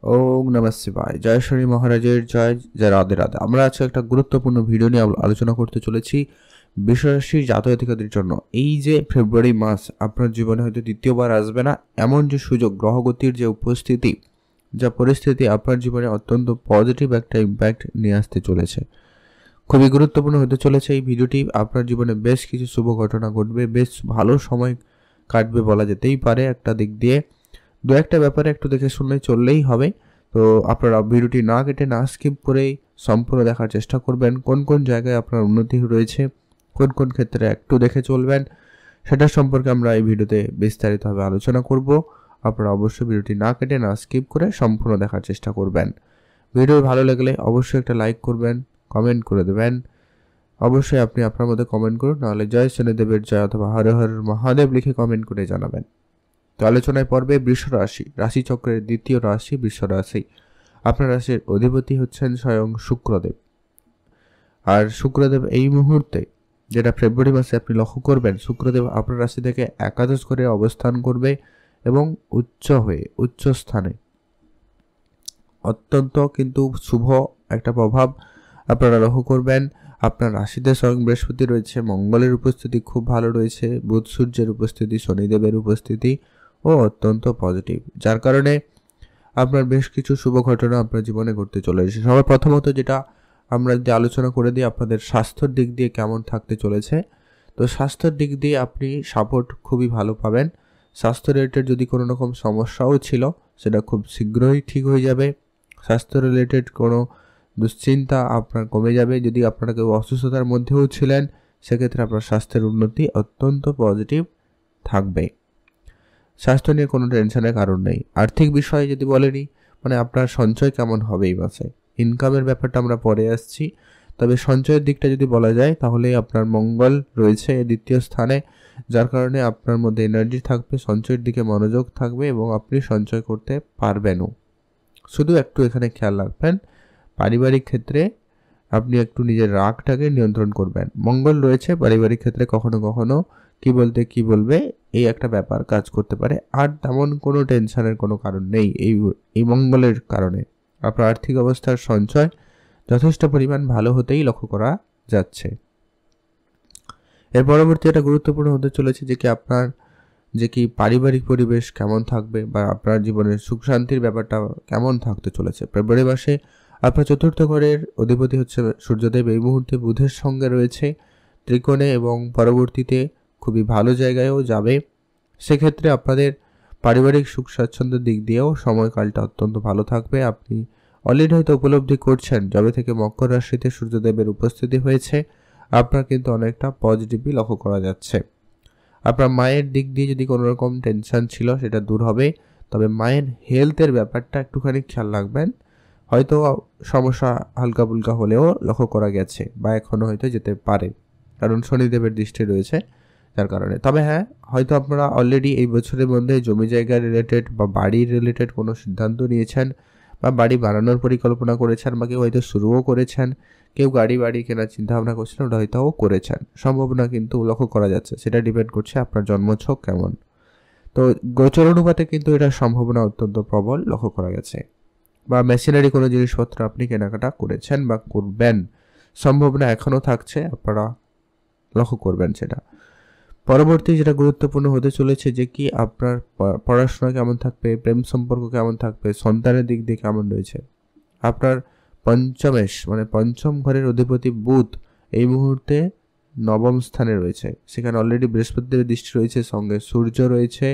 ওম নমঃ শিবায়। জয় শনি মহারাজের জয়। জয় রাধে রাধে। আমরা আজকে একটা গুরুত্বপূর্ণ ভিডিও নিয়ে আলোচনা করতে চলেছি বৃষরাশির জাতক-জাতিকাদের জন্য। এই যে ফেব্রুয়ারি মাস আপনার জীবনে হয়তো দ্বিতীয়বার আসবে না, এমন যে সুযোগ, গ্রহগতির যে উপস্থিতি, যা পরিস্থিতি আপনার জীবনে অত্যন্ত পজিটিভ একটা ইম্প্যাক্ট নিয়ে আসতে চলেছে। খুবই গুরুত্বপূর্ণ হতে চলেছে এই ভিডিওটি। আপনার জীবনে বেশ কিছু শুভ ঘটনা ঘটবে, বেশ ভালো সময় কাটবে বলা যেতেই পারে। একটা দিক দিয়ে দু একটা ব্যাপারে একটু দেখে শুনে চললেই হবে। তো আপনারা ভিডিওটি না কেটে না স্কিপ করেই সম্পূর্ণ দেখার চেষ্টা করবেন। কোন কোন জায়গায় আপনার উন্নতি রয়েছে, কোন কোন ক্ষেত্রে একটু দেখে চলবেন, সেটা সম্পর্কে আমরা এই ভিডিওতে বিস্তারিতভাবে আলোচনা করব। আপনারা অবশ্যই ভিডিওটি না কেটে না স্কিপ করে সম্পূর্ণ দেখার চেষ্টা করবেন। ভিডিও ভালো লাগলে অবশ্যই একটা লাইক করবেন, কমেন্ট করে দেবেন। অবশ্যই আপনি আপনার মধ্যে কমেন্ট করুন, নাহলে জয় শনিদেবের জয় অথবা হর হর মহাদেব লিখে কমেন্ট করে জানাবেন। তো আলোচনায় পর্বে বৃষ রাশি, রাশিচক্রের দ্বিতীয় রাশি বৃষ রাশি। আপনার রাশির অধিপতি হচ্ছেন স্বয়ং শুক্রদেব। আর শুক্রদেব এই মুহূর্তে, যেটা ফেব্রুয়ারি মাসে আপনি লক্ষ্য করবেন, শুক্রদেব আপনার রাশি থেকে একাদশ করে অবস্থান করবে এবং উচ্চ স্থানে অত্যন্ত কিন্তু শুভ একটা প্রভাব আপনারা লক্ষ্য করবেন। আপনার রাশিতে স্বয়ং বৃহস্পতি রয়েছে, মঙ্গলের উপস্থিতি খুব ভালো রয়েছে, বুধ সূর্যের উপস্থিতি, শনিদেবের উপস্থিতি ও অত্যন্ত পজিটিভ, যার কারণে আপনার বেশ কিছু শুভ ঘটনা আপনার জীবনে ঘটতে চলেছে। সবার প্রথমত যেটা আমরা যদি আলোচনা করে দিই, আপনাদের স্বাস্থ্যের দিক দিয়ে কেমন থাকতে চলেছে। তো স্বাস্থ্যের দিক দিয়ে আপনি সাপোর্ট খুবই ভালো পাবেন। স্বাস্থ্য রিলেটেড যদি কোনো রকম সমস্যাও ছিল, সেটা খুব শীঘ্রই ঠিক হয়ে যাবে। স্বাস্থ্য রিলেটেড কোনো দুশ্চিন্তা আপনার কমে যাবে। যদি আপনারা কেউ অসুস্থতার মধ্যেও ছিলেন, সেক্ষেত্রে আপনার স্বাস্থ্যের উন্নতি অত্যন্ত পজিটিভ থাকবে। স্বাস্থ্য নিয়ে কোনো টেনশনের কারণ নেই। আর্থিক বিষয়ে যদি বলেনি, মানে আপনার সঞ্চয় কেমন হবে এই মাসে, ইনকামের ব্যাপারটা আমরা পরে আসছি। তবে সঞ্চয়ের দিকটা যদি বলা যায়, তাহলে আপনার মঙ্গল রয়েছে দ্বিতীয় স্থানে, যার কারণে আপনার মধ্যে এনার্জি থাকবে, সঞ্চয়ের দিকে মনোযোগ থাকবে এবং আপনি সঞ্চয় করতে পারবেনও। শুধু একটু এখানে খেয়াল রাখবেন, পারিবারিক ক্ষেত্রে আপনি একটু নিজের রাগটাকে নিয়ন্ত্রণ করবেন। মঙ্গল রয়েছে পারিবারিক ক্ষেত্রে, কখনো কখনো কি বলতে কি বলবে এই একটা ব্যাপার কাজ করতে পারে। আর তেমন কোনো টেনশনের কোনো কারণ নেই এই মঙ্গলের কারণে। আপনার আর্থিক অবস্থার সঞ্চয় যথেষ্ট পরিমাণ ভালো হতেই লক্ষ্য করা যাচ্ছে। এর পরবর্তী একটা গুরুত্বপূর্ণ হতে চলেছে যে কি পারিবারিক পরিবেশ কেমন থাকবে, বা আপনার জীবনের সুখ শান্তির ব্যাপারটা কেমন থাকতে চলেছে। ফেব্রুয়ারি মাসে আপনার চতুর্থ ঘরের অধিপতি হচ্ছে সূর্যদেব, এই মুহূর্তে বুধের সঙ্গে রয়েছে ত্রিকোণে এবং পরবর্তীতে খুবই ভালো জায়গায়ও যাবে। সেক্ষেত্রে আপনাদের পারিবারিক সুখ স্বাচ্ছন্দ্যের দিক দিয়েও সময়কালটা অত্যন্ত ভালো থাকবে। আপনি অলরেডি হয়তো উপলব্ধি করছেন, যবে থেকে মকর রাশিতে সূর্যদেবের উপস্থিতি হয়েছে, আপনার কিন্তু অনেকটা পজিটিভই লক্ষ্য করা যাচ্ছে। আপনার মায়ের দিক দিয়ে যদি কোনো রকম টেনশন ছিল, সেটা দূর হবে। তবে মায়ের হেলথের ব্যাপারটা একটুখানি খেয়াল রাখবেন। হয়তো সমস্যা হালকা ফুলকা হলেও লক্ষ্য করা গেছে, বা এখনও হয়তো যেতে পারে, কারণ শনিদেবের দৃষ্টি রয়েছে যার কারণে। তবে হ্যাঁ, হয়তো আপনারা অলরেডি এই বছরের মধ্যে জমি জায়গা রিলেটেড বা বাড়ি রিলেটেড কোনো সিদ্ধান্ত নিয়েছেন, বা বাড়ি বানানোর পরিকল্পনা করেছেন, বা কেউ হয়তো শুরুও করেছেন। কেউ বাড়ি কেনার চিন্তাভাবনা করছিলেন, ওটা হয়তো করেছেন। সম্ভাবনা কিন্তু লক্ষ্য করা যাচ্ছে, সেটা ডিপেন্ড করছে আপনার জন্মছক কেমন। তো গোচর অনুপাতে কিন্তু এটার সম্ভাবনা অত্যন্ত প্রবল লক্ষ্য করা গেছে। বা মেশিনারি কোনো জিনিসপত্র আপনি কেনাকাটা করেছেন বা করবেন, সম্ভাবনা এখনও থাকছে, আপনারা লক্ষ্য করবেন সেটা। পরবর্তী যেটা গুরুত্বপূর্ণ হতে চলেছে, যে কি আপনার পড়াশোনা কেমন থাকবে, প্রেম সম্পর্ক কেমন থাকবে, সন্তানের দিক দিয়ে কেমন রয়েছে। আপনার পঞ্চম ঘরের অধিপতি বুধ এই মুহূর্তে নবম স্থানে রয়েছে। সেখানে অলরেডি বৃহস্পতিদেবের দৃষ্টি রয়েছে, সঙ্গে সূর্য রয়েছে।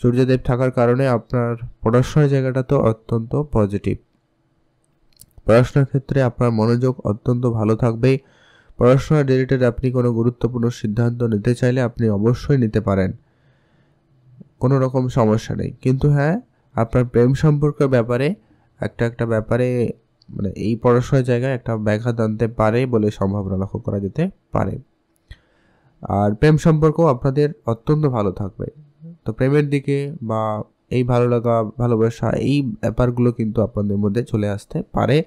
সূর্যদেব থাকার কারণে আপনার পড়াশোনার জায়গাটা তো অত্যন্ত পজিটিভ। পড়াশোনার ক্ষেত্রে আপনার মনোযোগ অত্যন্ত ভালো থাকবে। পড়াশোনা রিলেটেড আপনি কোনো গুরুত্বপূর্ণ সিদ্ধান্ত নিতে চাইলে আপনি অবশ্যই নিতে পারেন, কোনো রকম সমস্যা নেই। কিন্তু হ্যাঁ, আপনার প্রেম সম্পর্কের ব্যাপারে একটা ব্যাপারে, মানে এই পড়াশোনার জায়গায় একটা ব্যাঘাত আনতে পারে বলে সম্ভাবনা লক্ষ্য করা যেতে পারে। আর প্রেম সম্পর্ক আপনাদের অত্যন্ত ভালো থাকবে। তো প্রেমের দিকে বা এই ভালো লাগা, ভালোবাসা, এই ব্যাপারগুলো কিন্তু আপনাদের মধ্যে চলে আসতে পারে।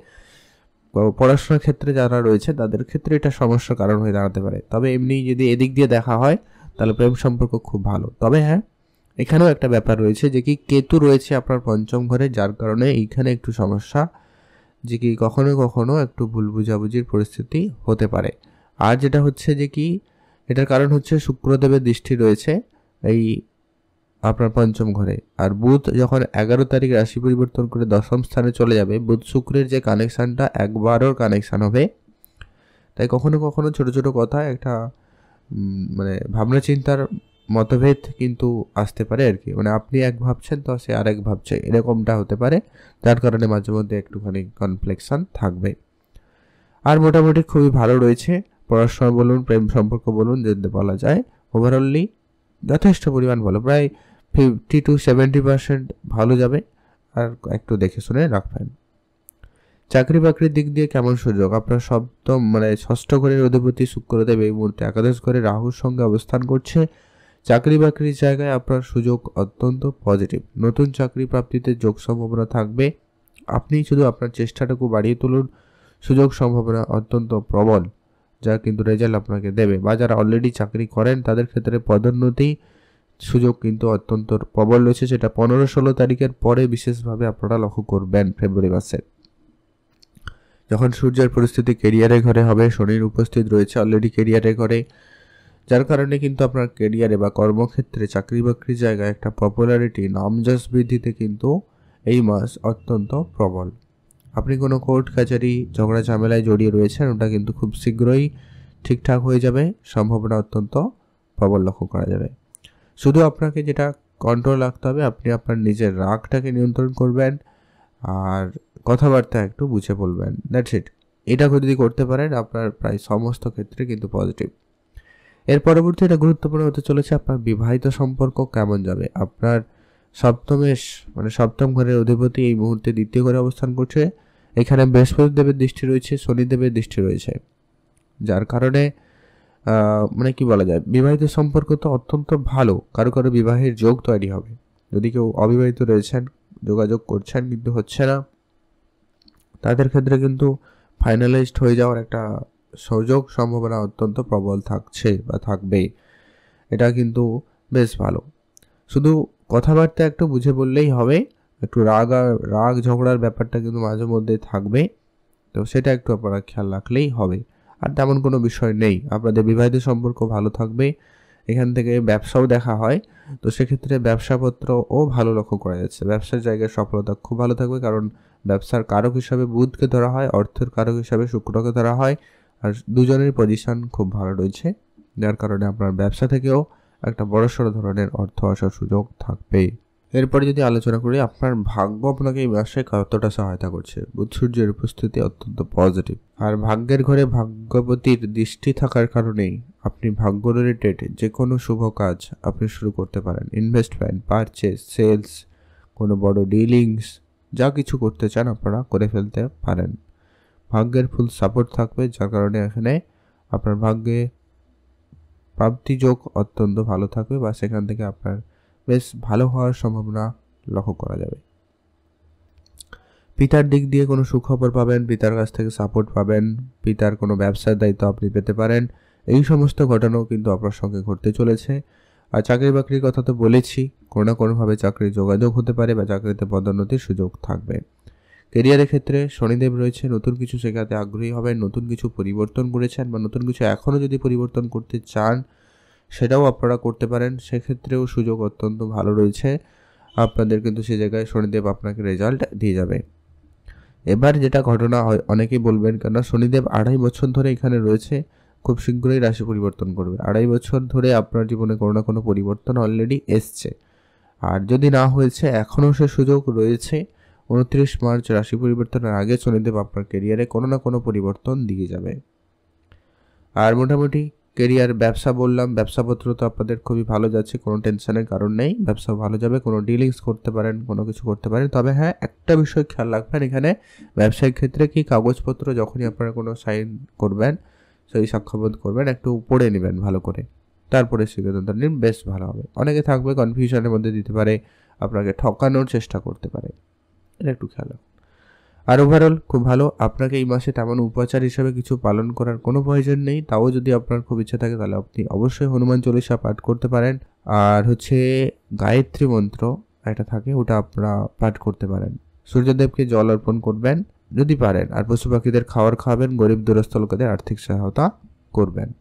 পড়াশোনার ক্ষেত্রে যারা রয়েছে তাদের ক্ষেত্রে এটা সমস্যার কারণ হয়ে দাঁড়াতে পারে। তবে এমনি যদি এদিক দিয়ে দেখা হয়, তাহলে প্রেম সম্পর্ক খুব ভালো। তবে হ্যাঁ, এখানেও একটা ব্যাপার রয়েছে যে কি কেতু রয়েছে আপনার পঞ্চম ঘরে, যার কারণে এইখানে একটু সমস্যা, যে কি কখনো কখনো একটু ভুল বুঝাবুঝির পরিস্থিতি হতে পারে। আর যেটা হচ্ছে যে কি এটার কারণ হচ্ছে শুক্রদেবের দৃষ্টি রয়েছে এই আপনার পঞ্চম ঘরে। আর বুধ যখন 11 তারিখ রাশি পরিবর্তন করে দশম স্থানে চলে যাবে, বুধ শুক্রের যে কানেকশানটা একবারও কানেকশান হবে, তাই কখনো কখনো ছোট ছোট কথা একটা মানে ভাবনা চিন্তার মতভেদ কিন্তু আসতে পারে আর কি, মানে আপনি এক ভাবছেন তো সে আরেক ভাবছে, এরকমটা হতে পারে, যার কারণে মাঝে মধ্যে একটুখানি কনফ্লিকশন থাকবে। আর মোটামুটি খুবই ভালো রয়েছে, পড়াশোনা বলুন, প্রেম সম্পর্ক বলুন, যদি বলা যায় ওভারঅলি যথেষ্ট পরিমাণ ভালো, প্রায় 50-70% ভালো যাবে। আর একটু দেখে শুনে রাখবেন। চাকরি বাকরির দিক দিয়ে কেমন সুযোগ? আপনার সপ্তম মানে ষষ্ঠ ঘরের অধিপতি শুক্রদেব এই মুহূর্তে একাদশ ঘরে রাহুর সঙ্গে অবস্থান করছে। চাকরি বাকরির জায়গায় আপনার সুযোগ অত্যন্ত পজিটিভ, নতুন চাকরি প্রাপ্তিতে যোগ সম্ভাবনা থাকবে। আপনি শুধু আপনার চেষ্টাটুকু বাড়িয়ে তুলুন, সুযোগ সম্ভাবনা অত্যন্ত প্রবল, যা কিন্তু রেজাল্ট আপনাকে দেবে। বা যারা অলরেডি চাকরি করেন তাদের ক্ষেত্রে পদোন্নতি সুযোগ কিন্তু অত্যন্ত প্রবল রয়েছে, সেটা 15-16 তারিখের পরে বিশেষভাবে আপনারা লক্ষ্য করবেন। ফেব্রুয়ারি মাসে যখন সূর্যের পরিস্থিতি কেরিয়ারের ঘরে হবে, শনির উপস্থিত রয়েছে অলরেডি কেরিয়ারের ঘরে, যার কারণে কিন্তু আপনার কেরিয়ারে বা কর্মক্ষেত্রে চাকরি বাকরির জায়গায় একটা পপুলারিটি, নামযশ বৃদ্ধিতে কিন্তু এই মাস অত্যন্ত প্রবল। আপনি কোনো কোর্ট কাছারি ঝগড়া ঝামেলায় জড়িয়ে রয়েছেন, ওটা কিন্তু খুব শীঘ্রই ঠিকঠাক হয়ে যাবে, সম্ভাবনা অত্যন্ত প্রবল লক্ষ্য করা যাবে। শুধু আপনাকে যেটা কন্ট্রোল রাখতে হবে, আপনি আপনার নিজের রাগটাকে নিয়ন্ত্রণ করবেন আর কথাবার্তা একটু বুঝে বলবেন, দ্যাটস ইট। এটা যদি করতে পারেন আপনার প্রায় সমস্ত ক্ষেত্রে কিন্তু পজিটিভ। এর পরবর্তী এটা গুরুত্বপূর্ণ হতে চলেছে আপনার বিবাহিত সম্পর্ক কেমন যাবে। আপনার সপ্তমেশ মানে সপ্তম ঘরের অধিপতি এই মুহূর্তে দ্বিতীয় ঘরে অবস্থান করছে, এখানে বৃহস্পতি দেবের দৃষ্টি রয়েছে, শনিদেবের দৃষ্টি রয়েছে, যার কারণে মানে কি বলা যায়, বিবাহিত সম্পর্ক তো অত্যন্ত ভালো, কারো কারো বিবাহের যোগ তৈরি হবে। যদি কেউ অবিবাহিত রয়েছেন, যোগাযোগ করছেন কিন্তু হচ্ছে না, তাদের ক্ষেত্রে কিন্তু ফাইনালাইজড হয়ে যাওয়ার একটা সুযোগ সম্ভাবনা অত্যন্ত প্রবল থাকছে বা থাকবে, এটা কিন্তু বেশ ভালো। শুধু কথাবার্তা একটু বুঝে বললেই হবে, একটু রাগ ঝগড়ার ব্যাপারটা কিন্তু মাঝে মধ্যে থাকবে, তো সেটা একটু আপনারা খেয়াল রাখলেই হবে। আর তেমন কোনো বিষয় নেই, আপনাদের বিবাহিত সম্পর্ক ভালো থাকবে। এখান থেকে ব্যবসাও দেখা হয়, তো সেক্ষেত্রে ব্যবসাপত্রও ভালো লক্ষ্য করা যাচ্ছে, ব্যবসার জায়গায় সফলতা খুব ভালো থাকবে, কারণ ব্যবসার কারক হিসাবে বুধকে ধরা হয়, অর্থের কারক হিসাবে শুক্রকে ধরা হয়, আর দুজনের পজিশন খুব ভালো রয়েছে, যার কারণে আপনার ব্যবসা থেকেও একটা বড়সড় ধরনের অর্থ আসার সুযোগ থাকবে। এরপরে যদি আলোচনা করি আপনার ভাগ্য আপনাকে এই মাসে কতটা সহায়তা করছে। বুধ সূর্যের উপস্থিতি অত্যন্ত পজিটিভ, আর ভাগ্যের ঘরে ভাগ্যপতির দৃষ্টি থাকার কারণেই আপনি ভাগ্য রিলেটেড যে কোনো শুভ কাজ আপনি শুরু করতে পারেন। ইনভেস্টমেন্ট, পারচেস, সেলস, কোনো বড় ডিলিংস, যা কিছু করতে চান আপনারা করে ফেলতে পারেন। ভাগ্যের ফুল সাপোর্ট থাকবে, যার কারণে এখানে আপনার ভাগ্যে প্রাপ্তি যোগ অত্যন্ত ভালো থাকবে, বা সেখান থেকে আপনার বেশ ভালো হওয়ার সম্ভাবনা লক্ষ্য করা যাবে। পিতার দিক দিয়ে কোনো সুখবর পাবেন, পিতার কাছ থেকে সাপোর্ট পাবেন, পিতার কোনো ব্যবসার দায়িত্ব আপনি পেতে পারেন, এই সমস্ত ঘটনাও কিন্তু আপনার সঙ্গে ঘটতে চলেছে। আর চাকরি বাকরির কথা তো বলেছি, কোনো না কোনোভাবে চাকরির যোগাযোগ হতে পারে বা চাকরিতে পদোন্নতির সুযোগ থাকবে। কেরিয়ারের ক্ষেত্রে শনিদেব রয়েছে, নতুন কিছু শেখাতে আগ্রহী হবেন, নতুন কিছু পরিবর্তন করেছেন বা নতুন কিছু এখনও যদি পরিবর্তন করতে চান সেটাও আপনারা করতে পারেন, সেক্ষেত্রেও সুযোগ অত্যন্ত ভালো রয়েছে আপনাদের, কিন্তু সে জায়গায় শনিদেব আপনাকে রেজাল্ট দিয়ে যাবে। এবার যেটা ঘটনা হয়, অনেকেই বলবেন কেন শনিদেব 2.5 বছর ধরে এখানে রয়েছে, খুব শীঘ্রই রাশি পরিবর্তন করবে। 2.5 বছর ধরে আপনার জীবনে কোনো না কোনো পরিবর্তন অলরেডি এসছে, আর যদি না হয়েছে এখনও সে সুযোগ রয়েছে। 29 মার্চ রাশি পরিবর্তনের আগে শনিদেব আপনার কেরিয়ারে কোনো না কোনো পরিবর্তন দিয়ে যাবে। আর মোটামুটি কেরিয়ার, ব্যবসা বললাম, ব্যবসাপত্র তো আপনাদের খুবই ভালো যাচ্ছে, কোনো টেনশনের কারণ নেই, ব্যবসা ভালো যাবে, কোনো ডিলিংস করতে পারেন, কোনো কিছু করতে পারেন। তবে হ্যাঁ, একটা বিষয় খেয়াল রাখবেন, এখানে ব্যবসায়িক ক্ষেত্রে কি কাগজপত্র যখনই আপনারা কোনো সাইন করবেন, সেই সাক্ষ্যবোধ করবেন, একটু পড়ে নেবেন ভালো করে, তারপরে সিদ্ধান্ত নিন, বেশ ভালো হবে। অনেকে থাকবে কনফিউশনের মধ্যে দিতে পারে, আপনাকে ঠকানোর চেষ্টা করতে পারে, এটা একটু খেয়াল রাখুন। আর ওভারঅল খুব ভালো। আপনাকে এই মাসে তেমন উপাচার হিসেবে কিছু পালন করার কোনো প্রয়োজন নেই, তাও যদি আপনার খুব ইচ্ছা থাকে তাহলে আপনি অবশ্যই হনুমান চল্লিশা পাঠ করতে পারেন। আর হচ্ছে গায়ত্রী মন্ত্র একটা থাকে, ওটা আপনারা পাঠ করতে পারেন। সূর্যদেবকে জল অর্পণ করবেন যদি পারেন, আর পশু পাখিদের খাবার খাওয়াবেন, গরিব দুরস্থ লোকেদের আর্থিক সহায়তা করবেন।